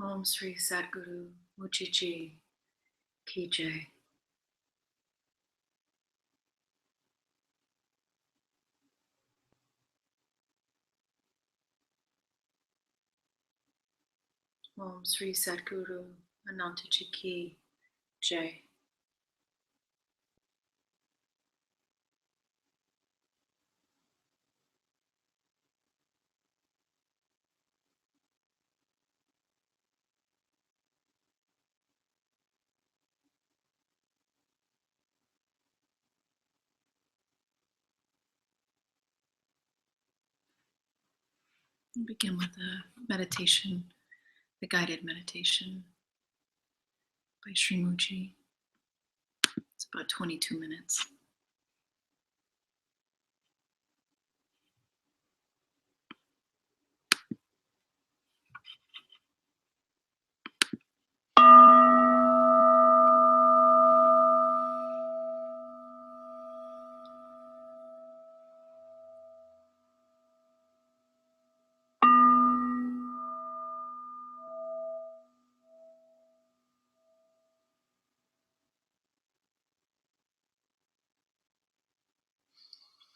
Om Sri Sadguru Muchiji Ki Jai. Om Sri Sadguru Anantaji Ki Jai. We'll begin with a meditation, the guided meditation by Sri Muji. It's about 22 minutes.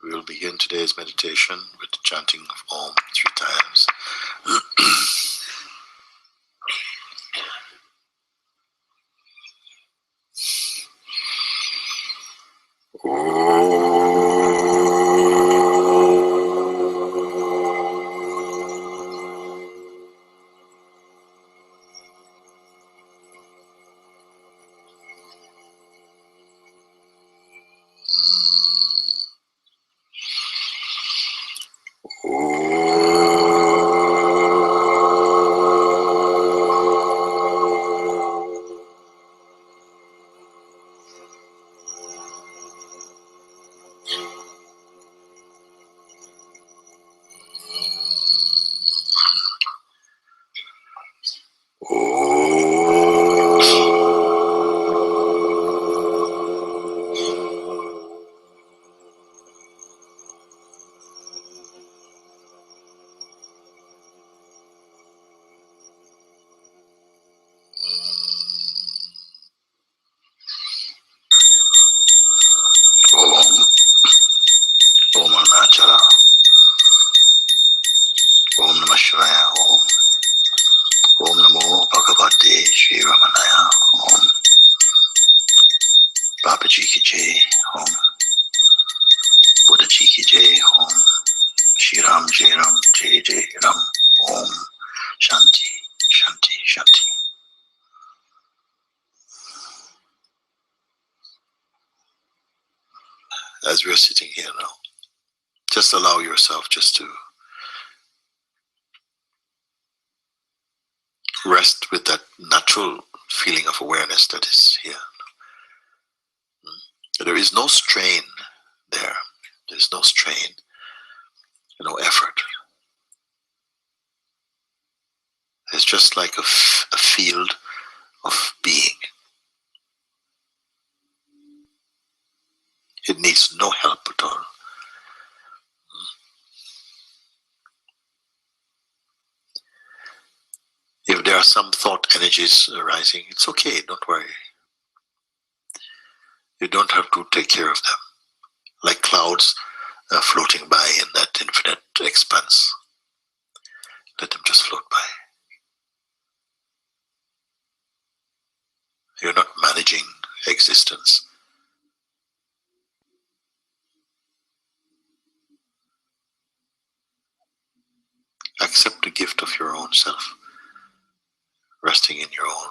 We will begin today's meditation with the chanting of Om 3 times. Om Anachara. Om Namah Shivaya. Om Namo Bhagavate Shri Ramanaya. Om Babaji Ki Jai. Om Buddhaji Ki Jai. Om Shri Ram Jai Ram Jai Jai Ram. Om Shanti Shanti Shanti. As we are sitting here now, just allow yourself just to rest with that natural feeling of awareness that is here. There is no strain there. There's no strain, no effort. It's just like a field of being. It needs no help at all. If there are some thought energies arising, it's okay, don't worry. You don't have to take care of them. Like clouds floating by in that infinite expanse. Let them just float by. You're not managing existence. Accept the gift of your own self, resting in your own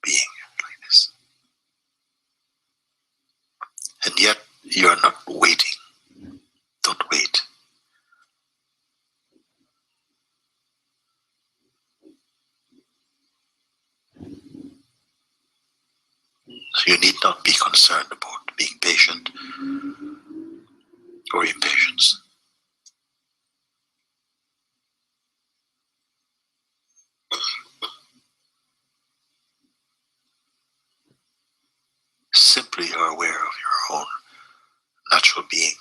being like this. And yet, you are not waiting. Don't wait. So you need not be concerned about being patient or impatience. Simply are aware of your own natural being.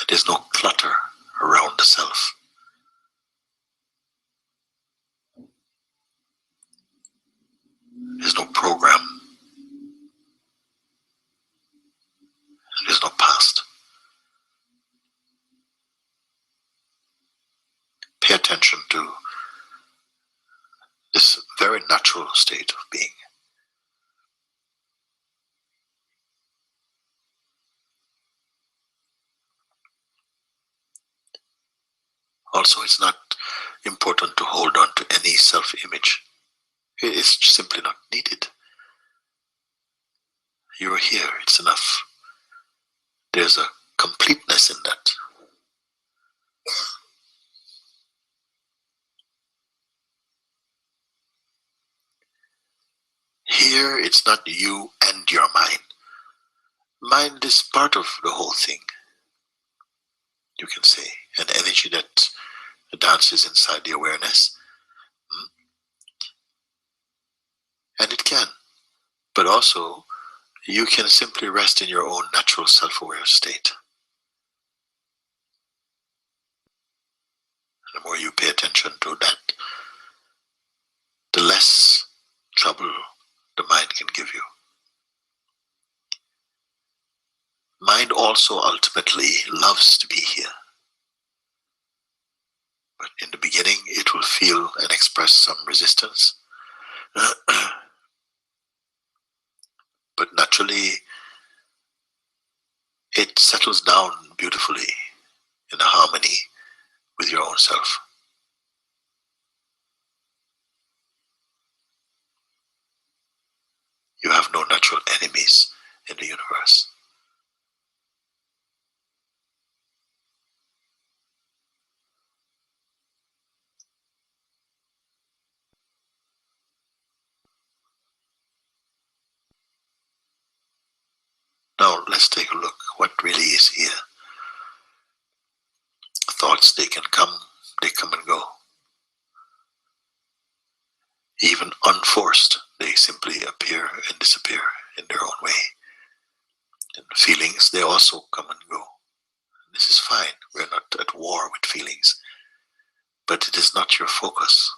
There's no clutter attention to this very natural state of being. Also, it's not important to hold on to any self-image. It's simply not needed. You're here, it's enough. There's a completeness in that. Here, it's not you and your mind. Mind is part of the whole thing, you can say, an energy that dances inside the awareness. And it can. But also, you can simply rest in your own natural self-aware state. The more you pay attention to that, the less trouble the mind can give you. Mind also ultimately loves to be here. But in the beginning, it will feel and express some resistance. But naturally, it settles down beautifully in harmony with your own self. You have no natural enemies in the universe. Now let's take a look what really is here. Thoughts, they come and go. Even unforced, they simply appear and disappear in their own way. And feelings, they also come and go. This is fine. We're not at war with feelings. But it is not your focus.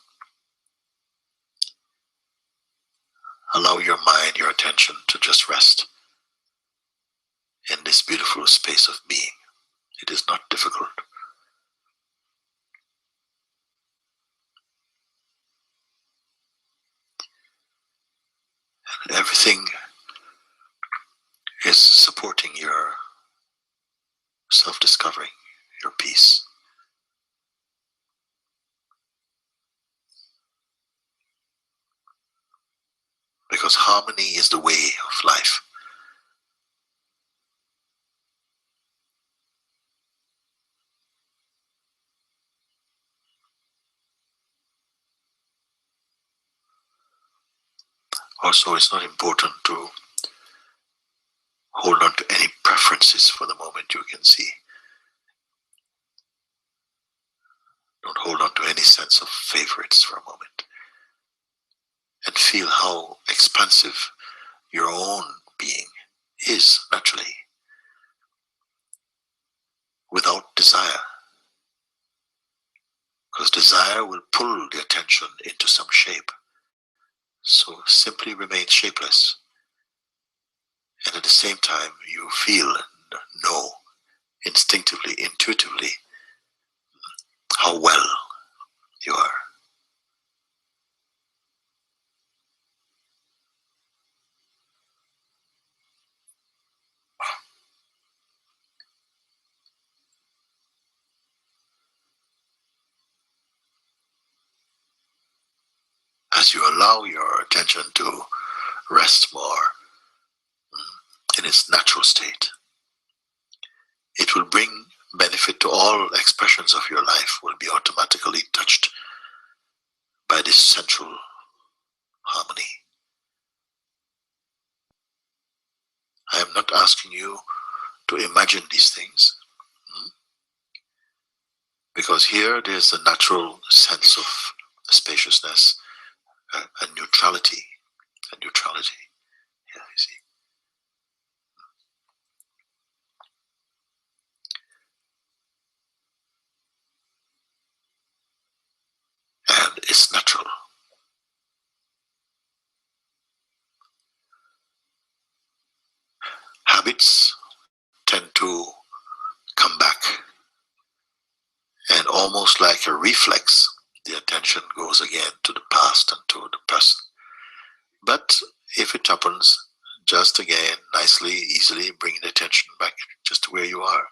Allow your mind, your attention to just rest in this beautiful space of being. It is not difficult. And everything is supporting your self-discovery, your peace. Because harmony is the way of life. Also, it's not important to hold on to any preferences for the moment, you can see. Don't hold on to any sense of favorites for a moment. And feel how expansive your own being is naturally, without desire. Because desire will pull the attention into some shape. So simply remain shapeless. And at the same time, you feel and know instinctively, intuitively, how well you are. As you allow your attention to rest more in its natural state, it will bring benefit to all expressions of your life, will be automatically touched by this central harmony. I am not asking you to imagine these things, because here there's a natural sense of spaciousness, a neutrality, Yeah, you see. And it's natural. Habits tend to come back and almost almost like a reflex. The attention goes again to the past and to the present. But if it happens, just again, nicely, easily, bring the attention back just to where you are.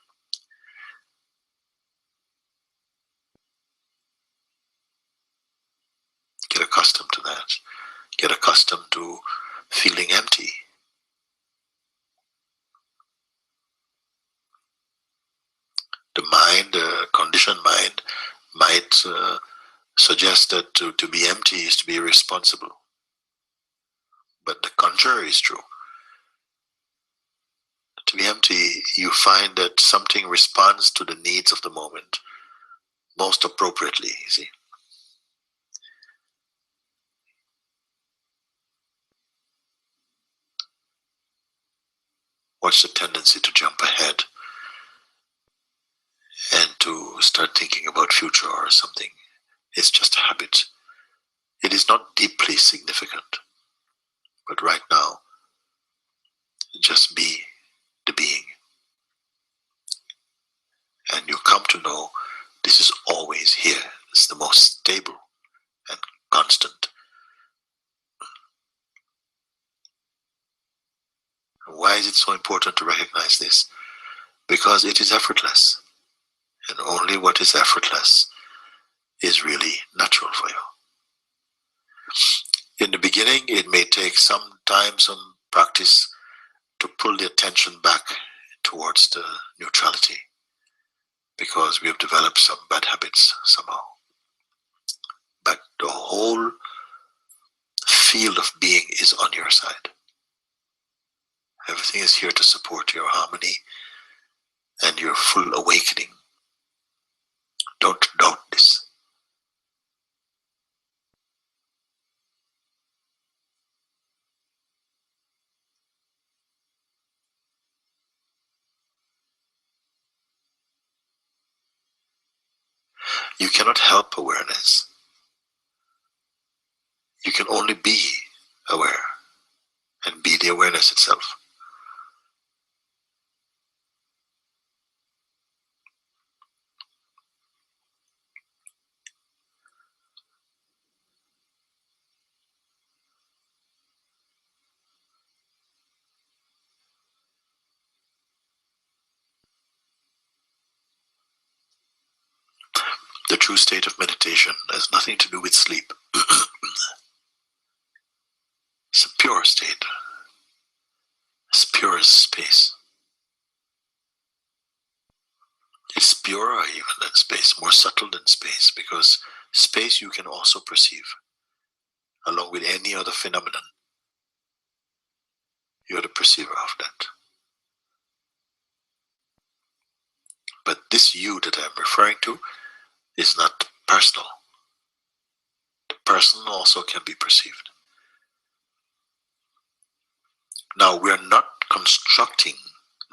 Get accustomed to that. Get accustomed to feeling empty. The mind, the conditioned mind, might suggest that to be empty is to be irresponsible. But the contrary is true. To be empty, you find that something responds to the needs of the moment most appropriately, you see. What's the tendency to jump ahead and to start thinking about future or something? It's just a habit. It is not deeply significant. But right now, just be the being. And you come to know this is always here. It's the most stable and constant. Why is it so important to recognize this? Because it is effortless. And only what is effortless is really natural for you. In the beginning, it may take some time, some practice to pull the attention back towards the neutrality, because we have developed some bad habits somehow. But the whole field of being is on your side. Everything is here to support your harmony and your full awakening. Don't doubt this. You cannot help awareness. You can only be aware and be the awareness itself. The true state of meditation has nothing to do with sleep. It's a pure state. It's pure as space. It's purer even than space, more subtle than space, because space you can also perceive, along with any other phenomenon. You're the perceiver of that. But this you that I'm referring to is not personal. The person also can be perceived. Now, we're not constructing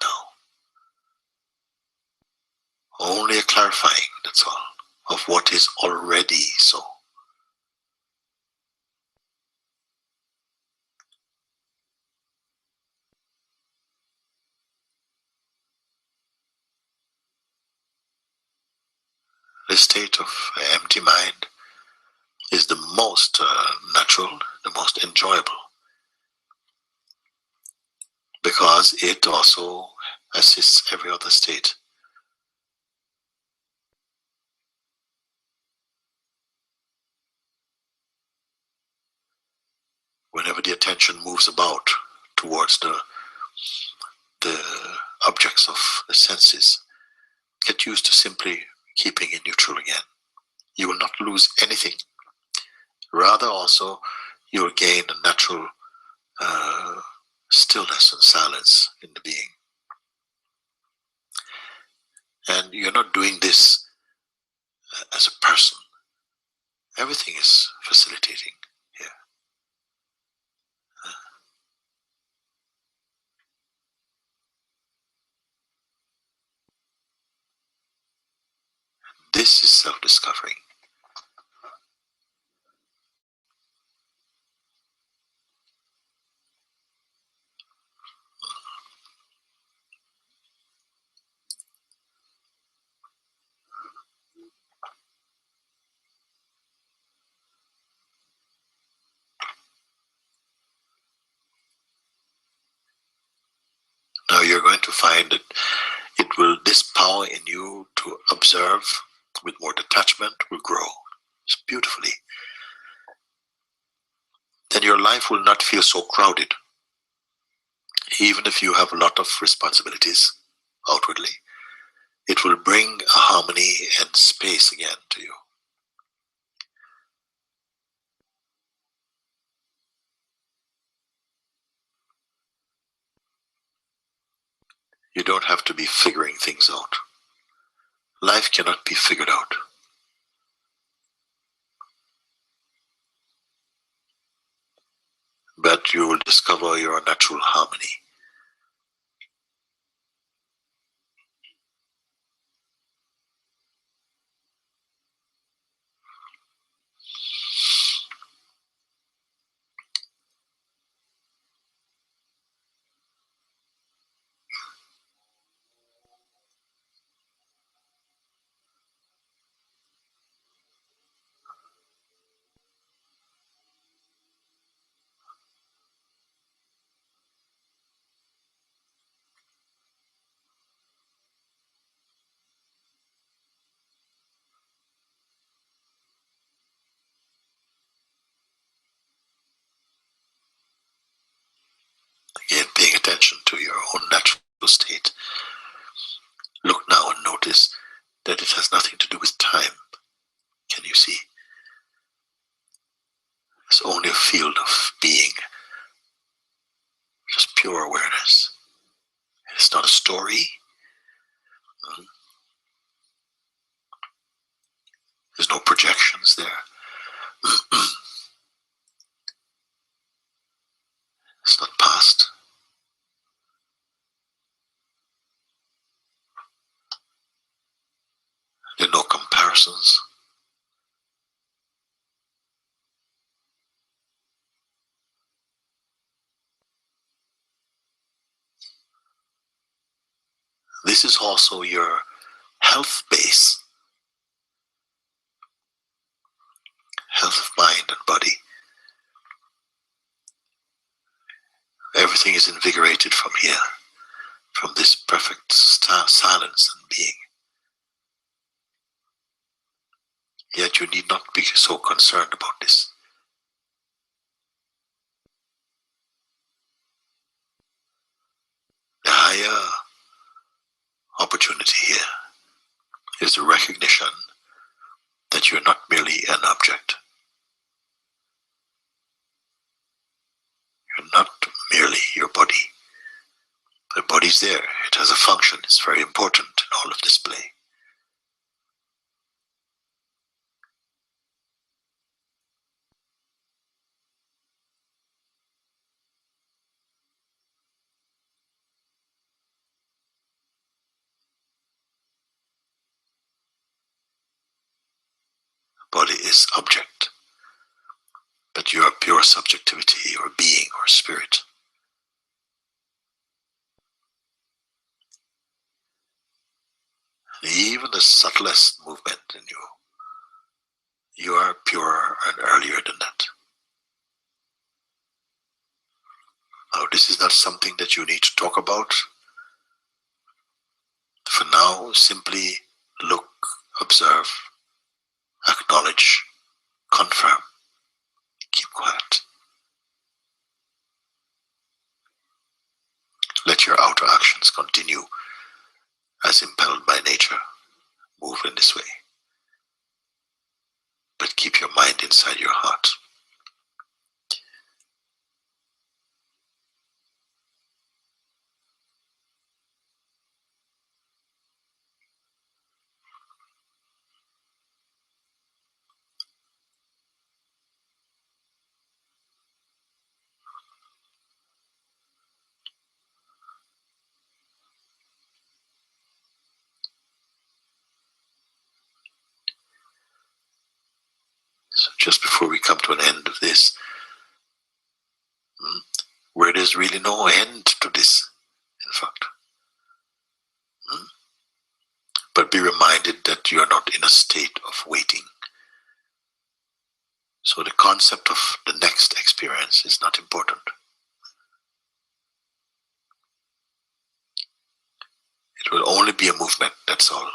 now. Only a clarifying, that's all, of what is already so. The state of empty mind is the most natural, the most enjoyable, because it also assists every other state. Whenever the attention moves about towards the objects of the senses, get used to simply keeping it neutral again. You will not lose anything. Rather also, you will gain a natural stillness and silence in the being. And you're not doing this as a person. Everything is facilitating here. This is self-discovery. Now you're going to find that this power in you to observe with more detachment will grow beautifully. Then your life will not feel so crowded. Even if you have a lot of responsibilities outwardly, it will bring a harmony and space again to you. You don't have to be figuring things out. Life cannot be figured out. But you will discover your natural harmony. Again, paying attention to your own natural state. Look now and notice that it has nothing to do with time. Can you see? It's only a field of being, just pure awareness. It's not a story. There's no projections there. It's not past. There are no comparisons. This is also your health base, health of mind and body. Everything is invigorated from here, from this perfect silence and being. Yet you need not be so concerned about this. The higher opportunity here is the recognition that you're not merely an object. You're not merely your body. The body's there. It has a function. It's very important in all of this play. The body is object, but you are pure subjectivity or being or spirit. Even the subtlest movement in you are purer and earlier than that. Now, this is not something that you need to talk about. For now, simply look, observe, acknowledge, confirm, keep quiet. Let your outer actions continue as impelled by nature. Move in this way. But keep your mind inside your heart. So just before we come to an end of this, where there's really no end to this, in fact. But be reminded that you're not in a state of waiting. So the concept of the next experience is not important. will only be a movement, that's all.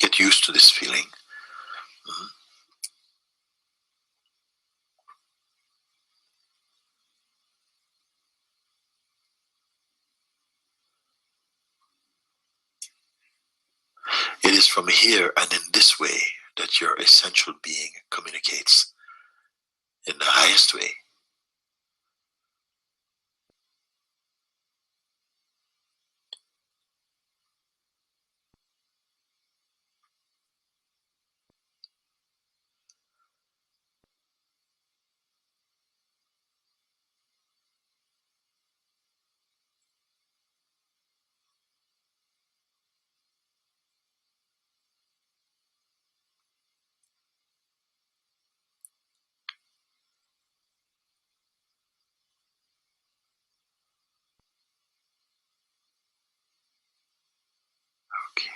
Get used to this feeling. It is from here and in this way that your essential being communicates in the highest way. Okay.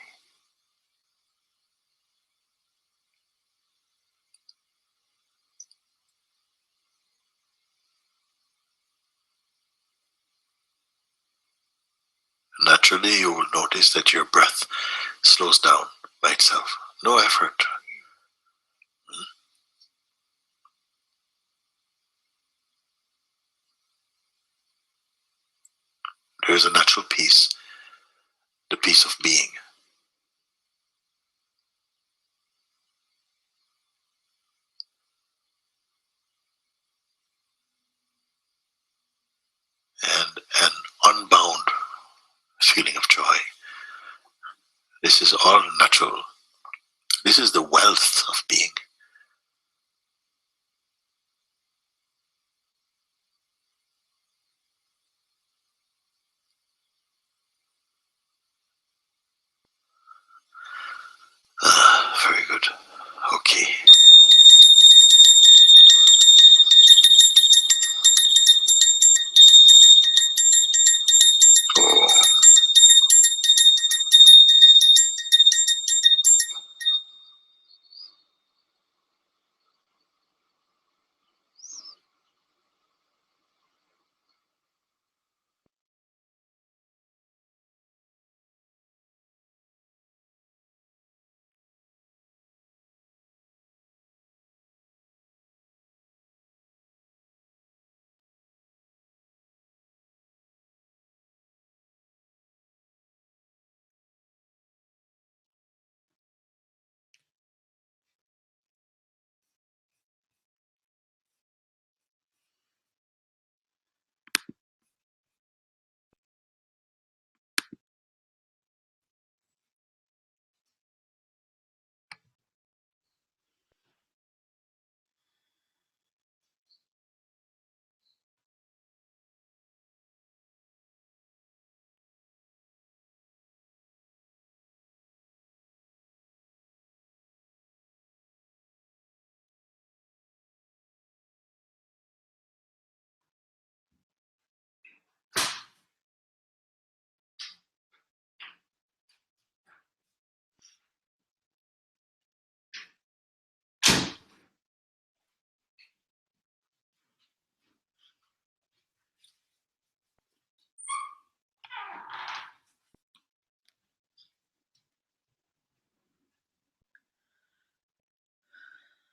Naturally, you will notice that your breath slows down by itself. No effort. There is a natural peace, the peace of being. And an unbound feeling of joy. This is all natural. This is the wealth of being. Very good. Okay. Oh.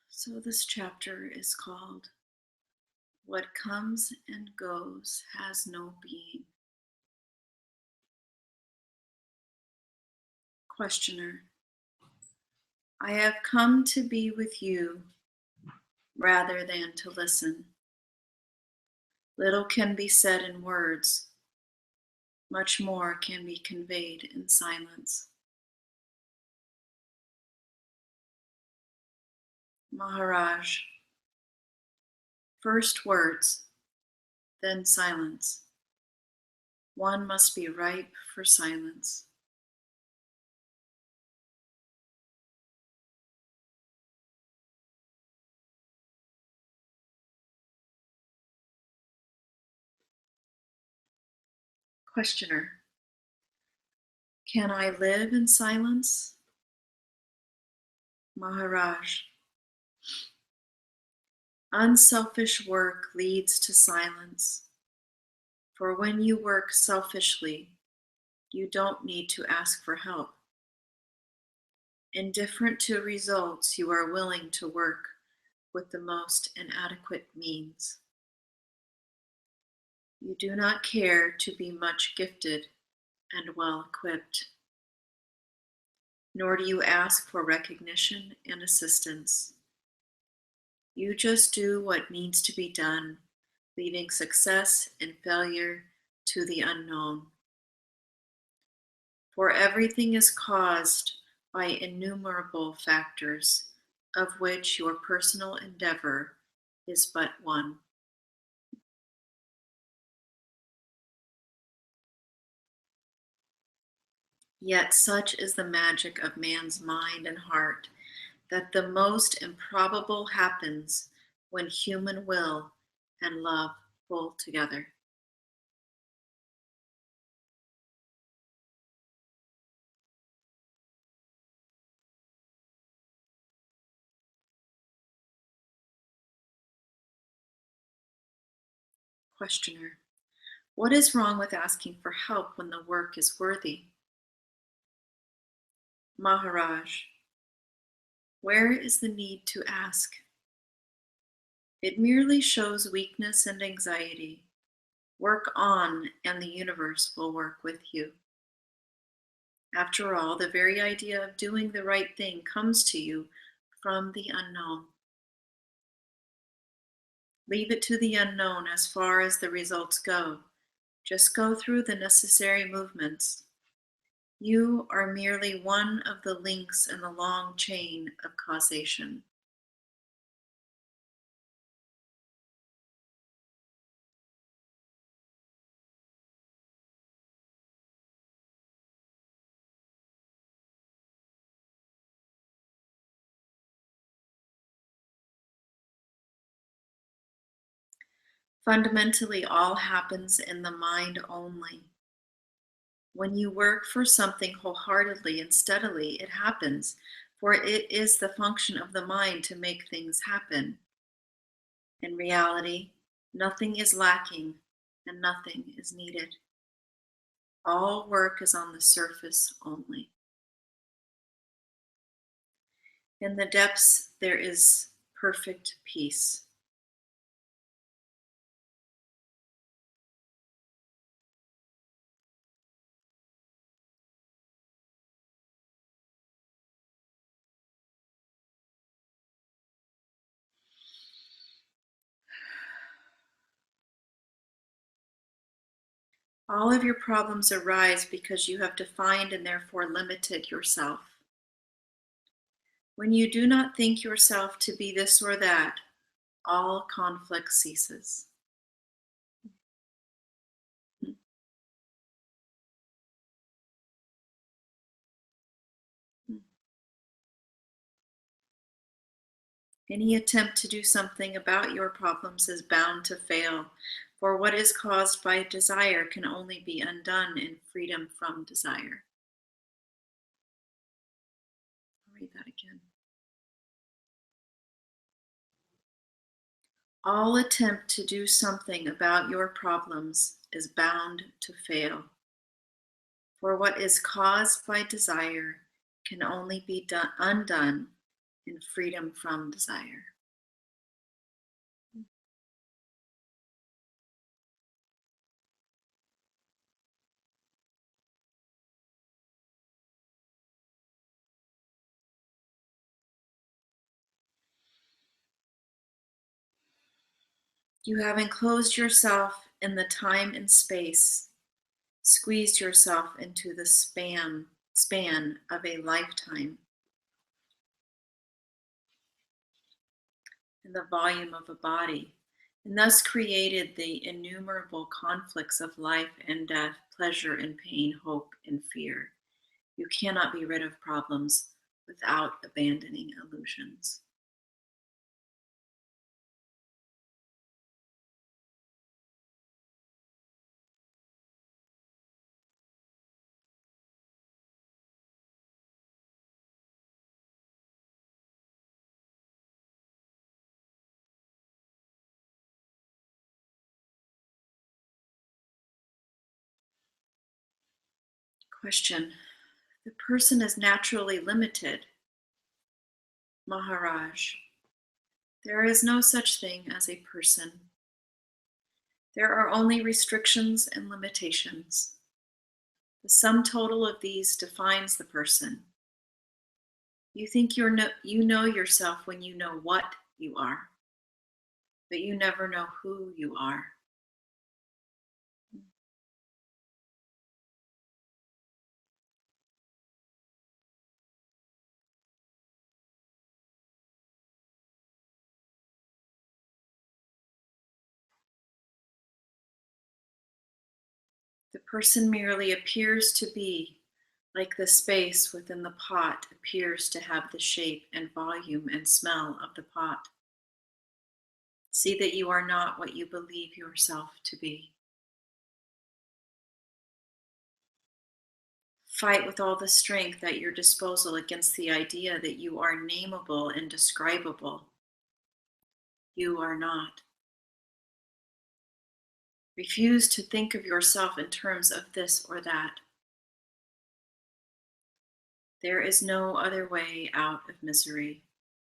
So this chapter is called What Comes and Goes Has No Being. Questioner: I have come to be with you rather than to listen. Little can be said in words, much more can be conveyed in silence. Maharaj: first words, then silence. One must be ripe for silence. Questioner: can I live in silence? Maharaj: unselfish work leads to silence, For when you work selfishly, you don't need to ask for help. Indifferent to results, you are willing to work with the most inadequate means. You do not care to be much gifted and well equipped, nor do you ask for recognition and assistance. You just do what needs to be done, leaving success and failure to the unknown. For everything is caused by innumerable factors, of which your personal endeavor is but one. Yet such is the magic of man's mind and heart that the most improbable happens when human will and love pull together. Questioner: what is wrong with asking for help when the work is worthy? Maharaj: where is the need to ask? It merely shows weakness and anxiety. Work on, and the universe will work with you. After all, the very idea of doing the right thing comes to you from the unknown. Leave it to the unknown as far as the results go. Just go through the necessary movements. You are merely one of the links in the long chain of causation. Fundamentally, all happens in the mind only. When you work for something wholeheartedly and steadily, it happens, for it is the function of the mind to make things happen. In reality, nothing is lacking and nothing is needed. All work is on the surface only. In the depths, there is perfect peace. All of your problems arise because you have defined and therefore limited yourself. When you do not think yourself to be this or that, all conflict ceases. Any attempt to do something about your problems is bound to fail, for what is caused by desire can only be undone in freedom from desire. I'll read that again. All attempt to do something about your problems is bound to fail, for what is caused by desire can only be undone in freedom from desire. You have enclosed yourself in the time and space, squeezed yourself into the span of a lifetime, in the volume of a body, and thus created the innumerable conflicts of life and death, pleasure and pain, hope and fear. You cannot be rid of problems without abandoning illusions. Question. The person is naturally limited. Maharaj. There is no such thing as a person. There are only restrictions and limitations. The sum total of these defines the person. You think you know yourself when you know what you are, but you never know who you are. The person merely appears to be, like the space within the pot appears to have the shape and volume and smell of the pot. See that you are not what you believe yourself to be. Fight with all the strength at your disposal against the idea that you are nameable and describable. You are not. Refuse to think of yourself in terms of this or that. There is no other way out of misery,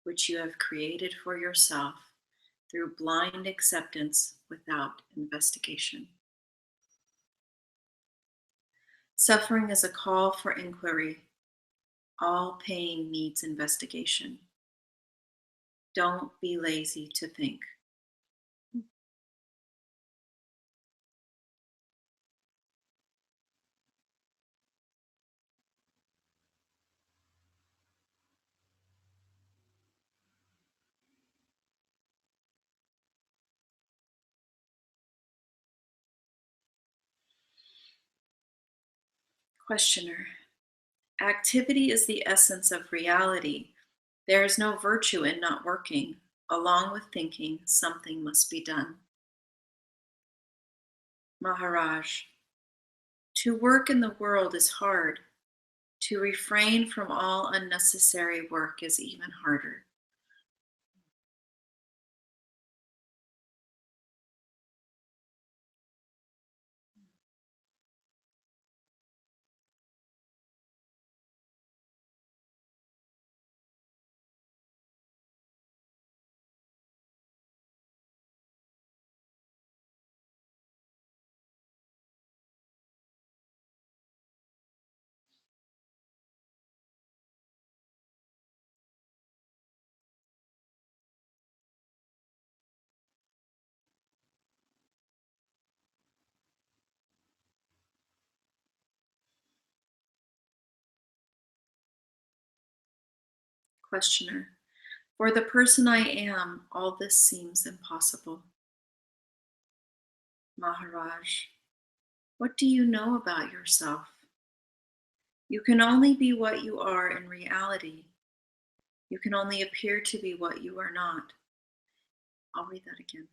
which you have created for yourself through blind acceptance without investigation. Suffering is a call for inquiry. All pain needs investigation. Don't be lazy to think. Questioner. Activity is the essence of reality. There is no virtue in not working. Along with thinking, something must be done. Maharaj. To work in the world is hard. To refrain from all unnecessary work is even harder. Questioner. For the person I am, all this seems impossible. Maharaj. What do you know about yourself? You can only be what you are in reality. You can only appear to be what you are not. I'll read that again.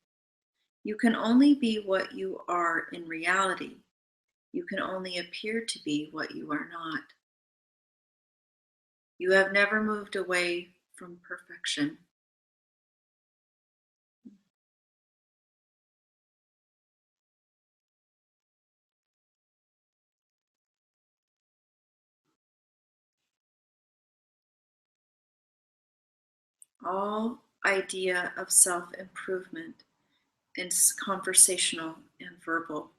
You can only be what you are in reality. You can only appear to be what you are not. You have never moved away from perfection. All idea of self-improvement is conversational and verbal.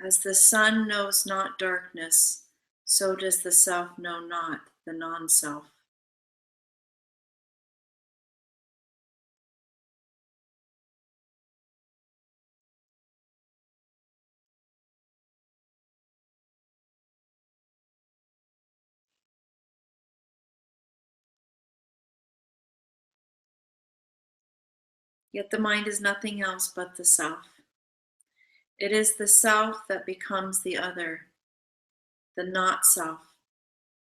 As the sun knows not darkness, so does the self know not the non-self. Yet the mind is nothing else but the self. It is the self that becomes the other, the not self,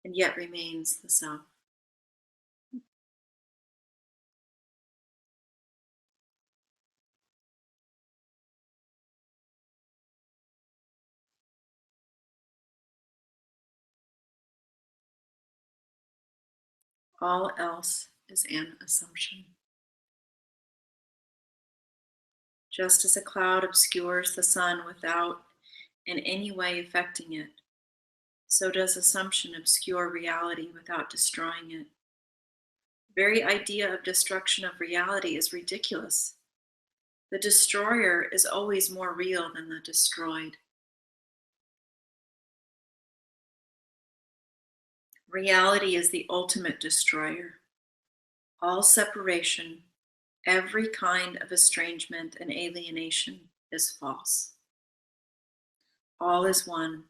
and yet remains the self. All else is an assumption. Just as a cloud obscures the sun without in any way affecting it, so does assumption obscure reality without destroying it. The very idea of destruction of reality is ridiculous. The destroyer is always more real than the destroyed. Reality is the ultimate destroyer. All separation, every kind of estrangement and alienation is false. All is one.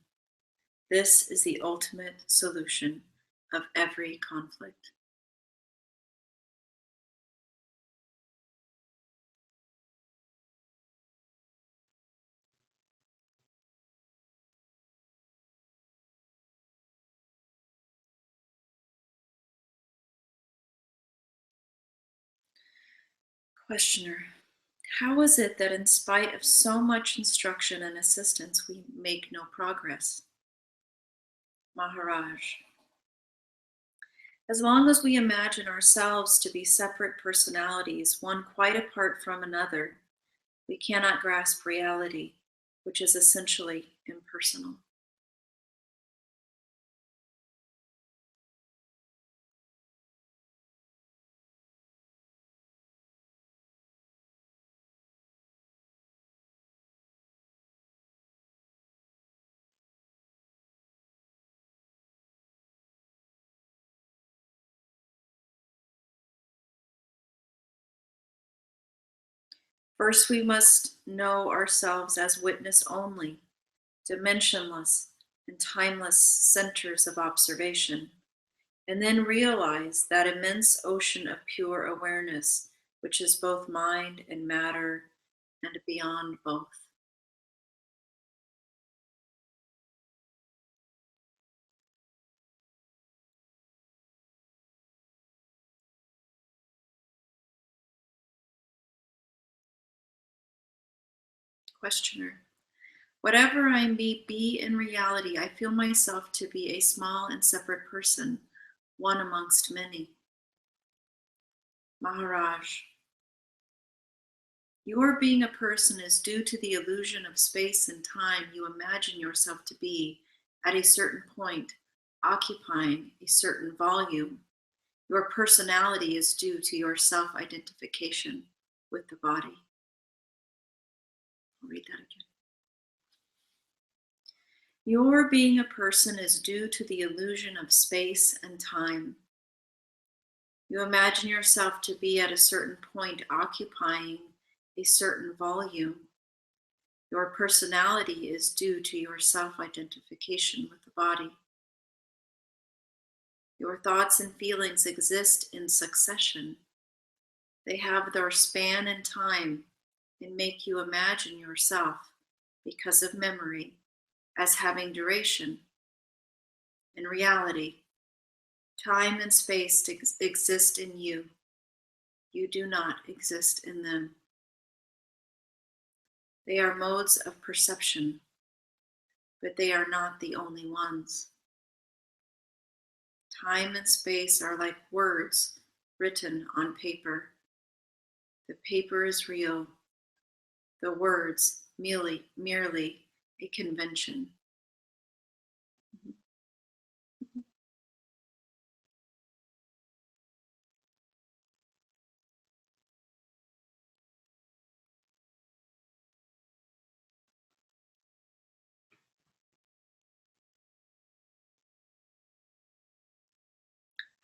This is the ultimate solution of every conflict. Questioner, how is it that in spite of so much instruction and assistance, we make no progress? Maharaj, as long as we imagine ourselves to be separate personalities, one quite apart from another, we cannot grasp reality, which is essentially impersonal. First, we must know ourselves as witness only, dimensionless and timeless centers of observation, and then realize that immense ocean of pure awareness, which is both mind and matter and beyond both. Questioner, whatever I may be in reality, I feel myself to be a small and separate person, one amongst many. Maharaj, your being a person is due to the illusion of space and time you imagine yourself to be at a certain point, occupying a certain volume. Your personality is due to your self identification with the body. I'll read that again. Your being a person is due to the illusion of space and time. You imagine yourself to be at a certain point, occupying a certain volume. Your personality is due to your self identification with the body. Your thoughts and feelings exist in succession. They have their span in time and make you imagine yourself, because of memory, as having duration. In reality, time and space exist in you. You do not exist in them. They are modes of perception, but they are not the only ones. Time and space are like words written on paper. The paper is real, the words merely a convention.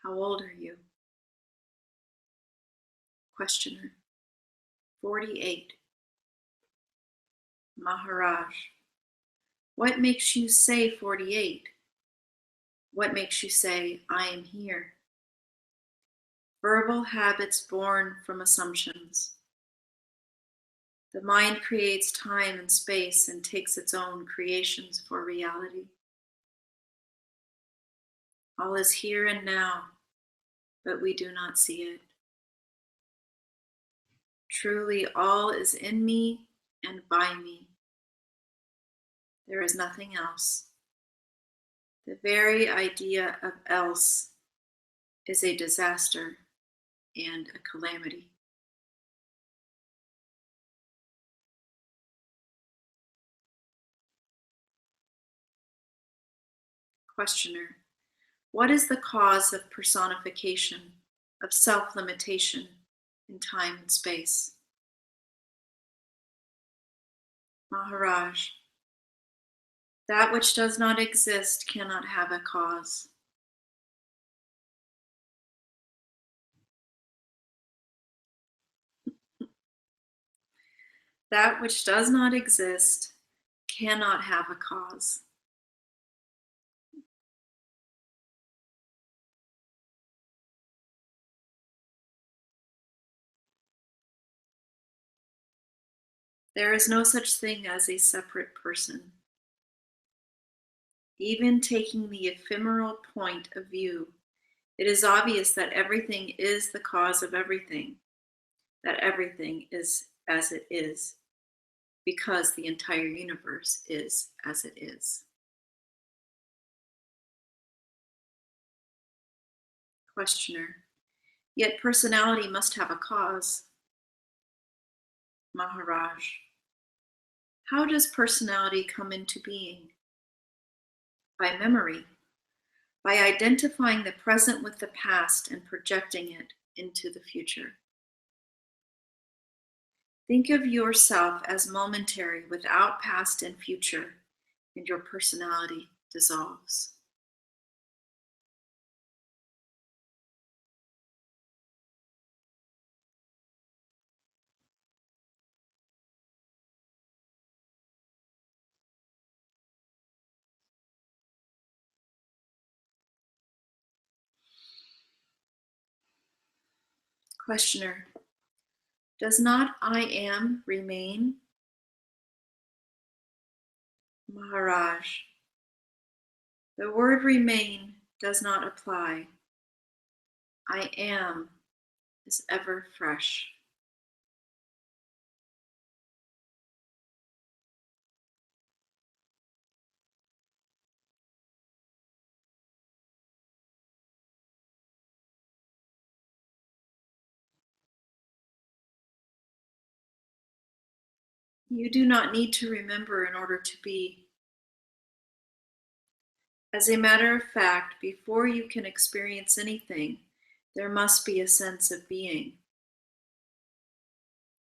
How old are you? Questioner, 48. Maharaj, what makes you say 48? What makes you say, I am here? Verbal habits born from assumptions. The mind creates time and space and takes its own creations for reality. All is here and now, but we do not see it. Truly, all is in me and by me. There is nothing else. The very idea of else is a disaster and a calamity. Questioner. What is the cause of personification, of self-limitation in time and space? Maharaj. That which does not exist cannot have a cause. That which does not exist cannot have a cause. There is no such thing as a separate person. Even taking the ephemeral point of view, it is obvious that everything is the cause of everything, that everything is as it is, because the entire universe is as it is. Questioner. Yet personality must have a cause. Maharaj. How does personality come into being? By memory, by identifying the present with the past and projecting it into the future. Think of yourself as momentary without past and future, and your personality dissolves. Questioner. Does not I am remain? Maharaj. The word remain does not apply. I am is ever fresh. You do not need to remember in order to be. As a matter of fact, before you can experience anything, there must be a sense of being.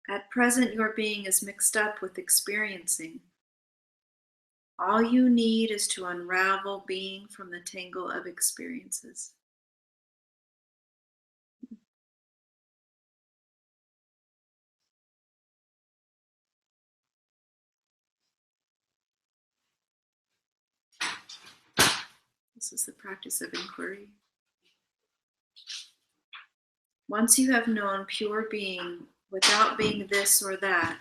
At present, your being is mixed up with experiencing. All you need is to unravel being from the tangle of experiences. This is the practice of inquiry. Once you have known pure being without being this or that,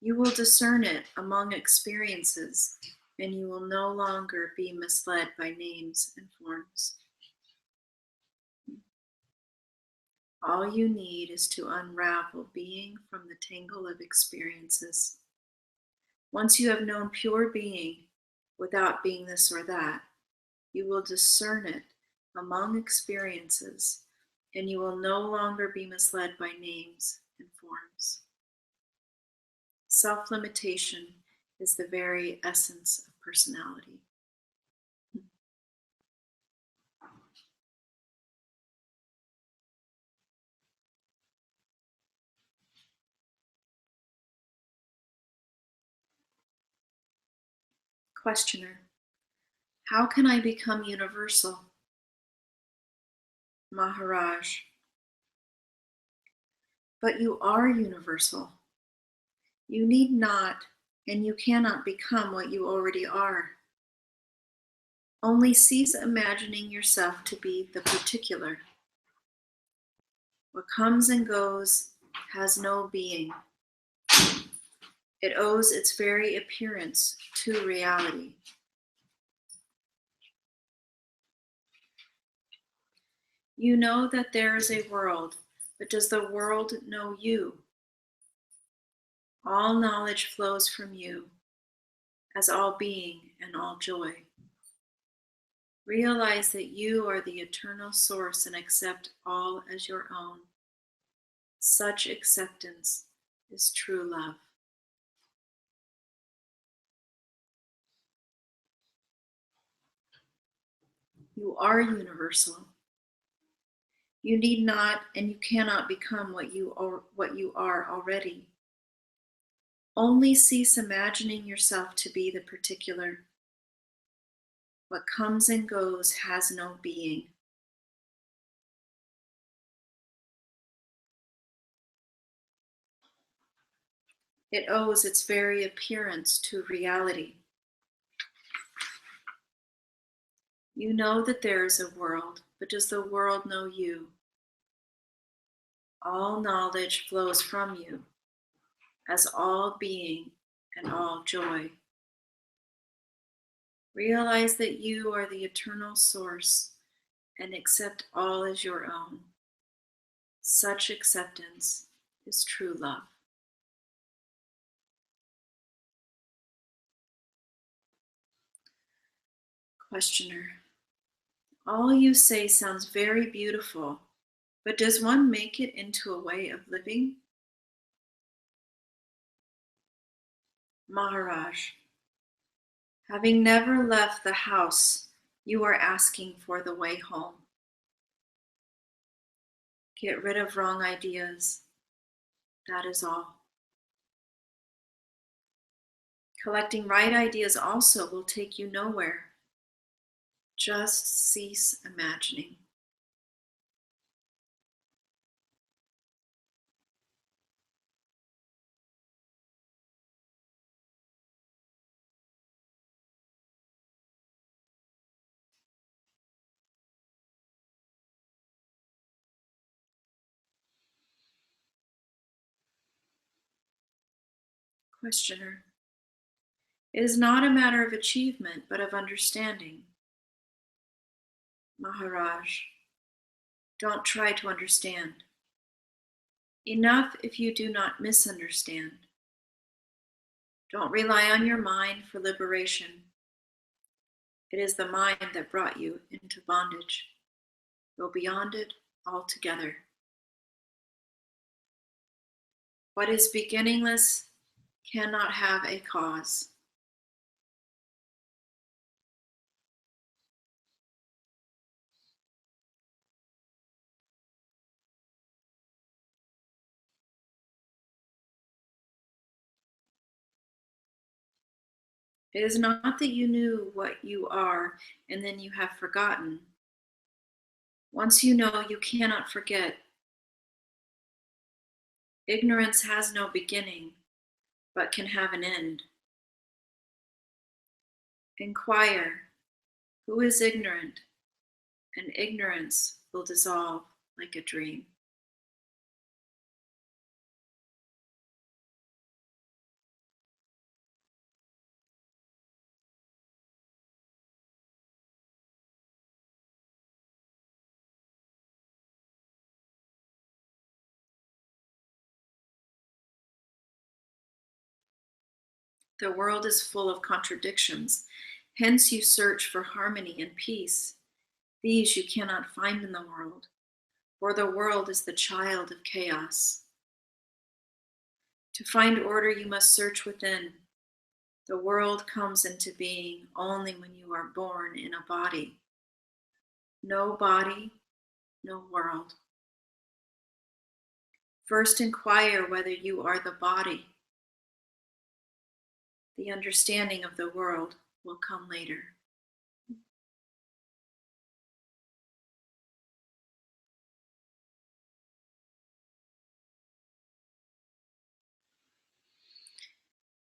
you will discern it among experiences, and you will no longer be misled by names and forms. All you need is to unravel being from the tangle of experiences. Once you have known pure being without being this or that, you will discern it among experiences, and you will no longer be misled by names and forms. Self-limitation is the very essence of personality. Questioner. How can I become universal? Maharaj. But you are universal. You need not and you cannot become what you already are. Only cease imagining yourself to be the particular. What comes and goes has no being. It owes its very appearance to reality. You know that there is a world, but does the world know you? All knowledge flows from you, as all being and all joy. Realize that you are the eternal source and accept all as your own. Such acceptance is true love. You are universal. You need not and you cannot become what you are already. Only cease imagining yourself to be the particular. What comes and goes has no being. It owes its very appearance to reality. You know that there is a world, but does the world know you? All knowledge flows from you, as all being and all joy. Realize that you are the eternal source and accept all as your own. Such acceptance is true love. Questioner. All you say sounds very beautiful, but does one make it into a way of living? Maharaj. Having never left the house, you are asking for the way home. Get rid of wrong ideas. That is all. Collecting right ideas also will take you nowhere. Just cease imagining. Questioner. It is not a matter of achievement, but of understanding. Maharaj. Don't try to understand. Enough if you do not misunderstand. Don't rely on your mind for liberation. It is the mind that brought you into bondage. Go beyond it altogether. What is beginningless cannot have a cause. It is not that you knew what you are and then you have forgotten. Once you know, you cannot forget. Ignorance has no beginning, but can have an end. Inquire, who is ignorant? And ignorance will dissolve like a dream. The world is full of contradictions, hence you search for harmony and peace. These you cannot find in the world, for the world is the child of chaos. To find order, you must search within. The world comes into being only when you are born in a body. No body, no world. First inquire whether you are the body. The understanding of the world will come later.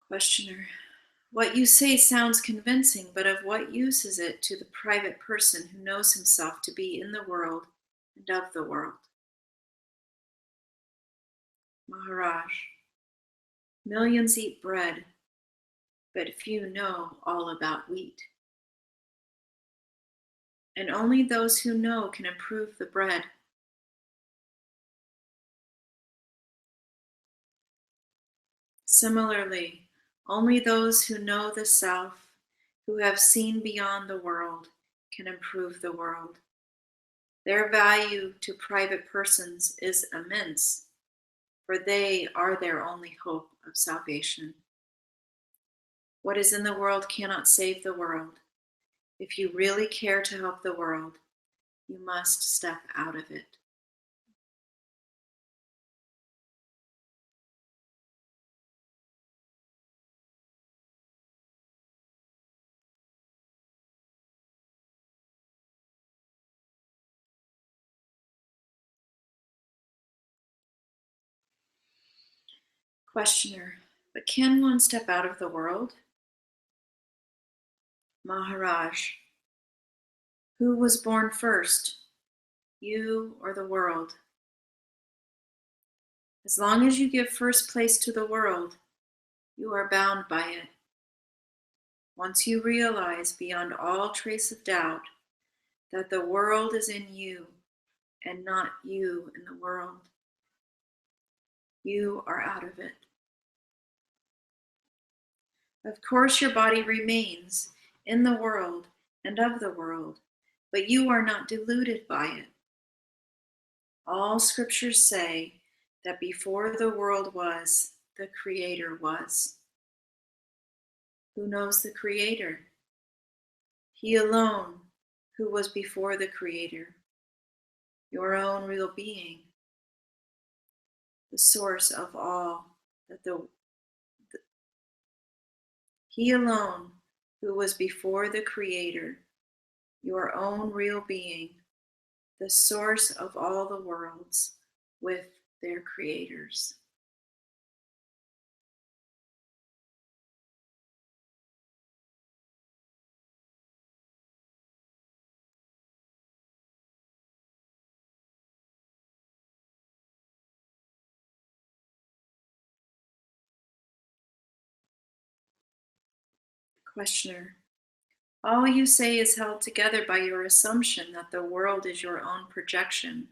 Questioner. What you say sounds convincing, but of what use is it to the private person who knows himself to be in the world and of the world? Maharaj. Millions eat bread, but few know all about wheat. And only those who know can improve the bread. Similarly, only those who know the self, who have seen beyond the world, can improve the world. Their value to private persons is immense, for they are their only hope of salvation. What is in the world cannot save the world. If you really care to help the world, you must step out of it. Questioner, but can one step out of the world? Maharaj, who was born first, you or the world? As long as you give first place to the world, you are bound by it. Once you realize beyond all trace of doubt that the world is in you and not you in the world, you are out of it. Of course, your body remains in the world and of the world, but you are not deluded by it. All scriptures say that before the world was, the Creator was. Who knows the Creator? He alone who was before the Creator, your own real being, the source of all that He alone who was before the Creator, your own real being, the source of all the worlds with their creators. Questioner, all you say is held together by your assumption that the world is your own projection.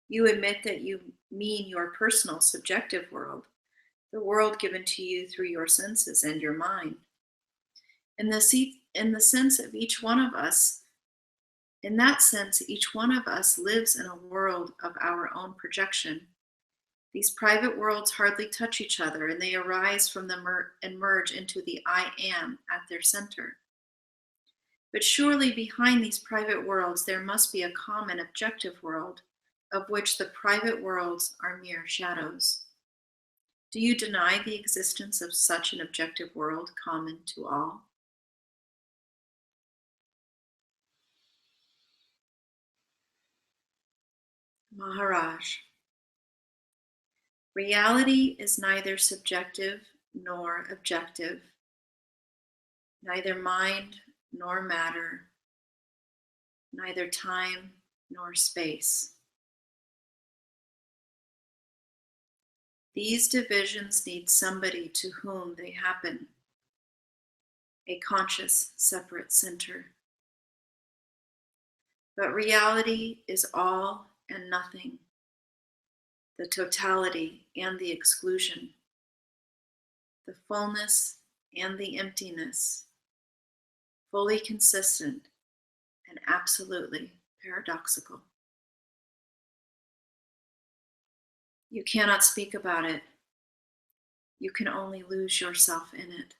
You admit that you mean your personal subjective world, the world given to you through your senses and your mind. In the sense of each one of us, in that sense, each one of us lives in a world of our own projection. These private worlds hardly touch each other, and they arise from and merge into the I am at their center. But surely behind these private worlds there must be a common objective world, of which the private worlds are mere shadows. Do you deny the existence of such an objective world common to all? Maharaj, reality is neither subjective nor objective, neither mind nor matter, neither time nor space. These divisions need somebody to whom they happen, a conscious, separate center. But reality is all and nothing, the totality and the exclusion, the fullness and the emptiness, fully consistent and absolutely paradoxical. You cannot speak about it. You can only lose yourself in it.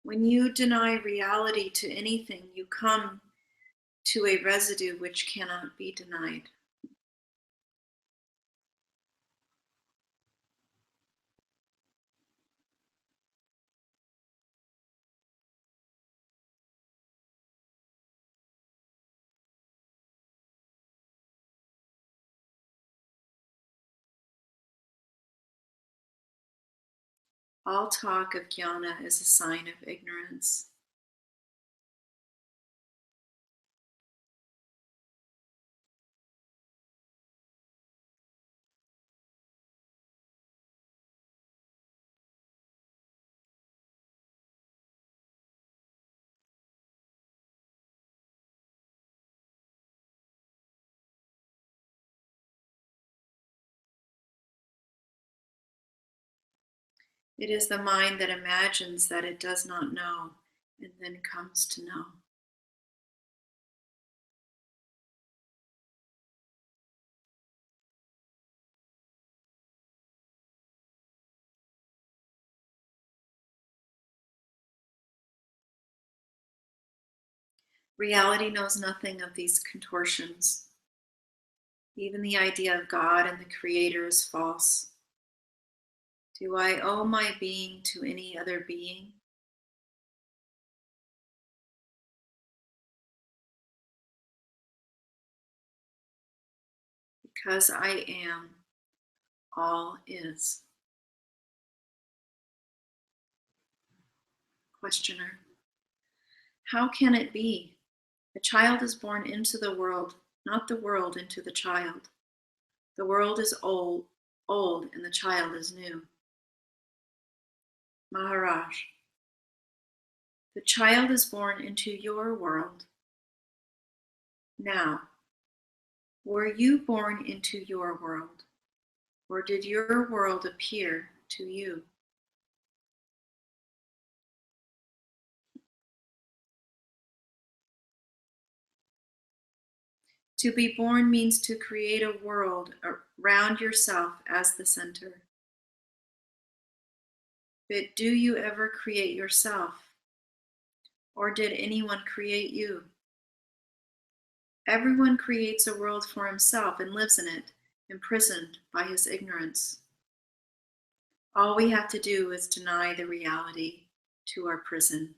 When you deny reality to anything, you come to a residue which cannot be denied. All talk of jnana is a sign of ignorance. It is the mind that imagines that it does not know and then comes to know. Reality knows nothing of these contortions. Even the idea of God and the Creator is false. Do I owe my being to any other being? Because I am, all is. Questioner. How can it be? A child is born into the world, not the world into the child. The world is old, and the child is new. Maharaj. The child is born into your world. Now, were you born into your world, or did your world appear to you? To be born means to create a world around yourself as the center. But do you ever create yourself? Or did anyone create you? Everyone creates a world for himself and lives in it, imprisoned by his ignorance. All we have to do is deny the reality to our prison.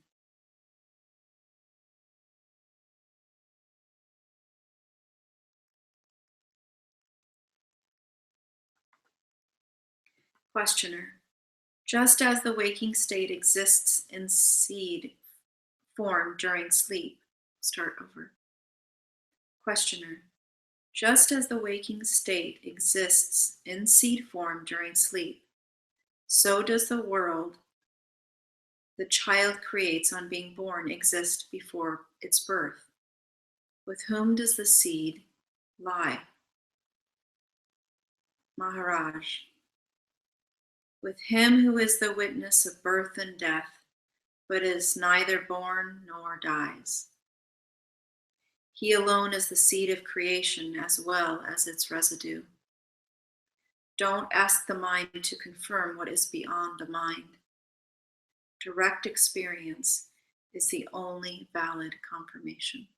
Questioner. Just as the waking state exists in seed form during sleep. Start over. Questioner. Just as the waking state exists in seed form during sleep, so does the world the child creates on being born exist before its birth. With whom does the seed lie? Maharaj. With him who is the witness of birth and death, but is neither born nor dies. He alone is the seed of creation as well as its residue. Don't ask the mind to confirm what is beyond the mind. Direct experience is the only valid confirmation.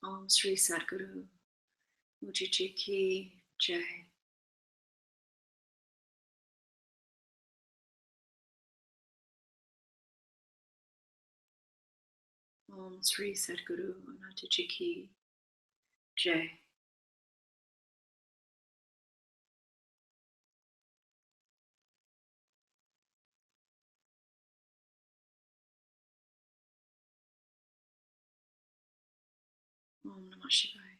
Om Sri Sadguru Ujiji Ki Jai. Om Sri Sadguru Anataji Ki Jai. Om Namah Shivaya.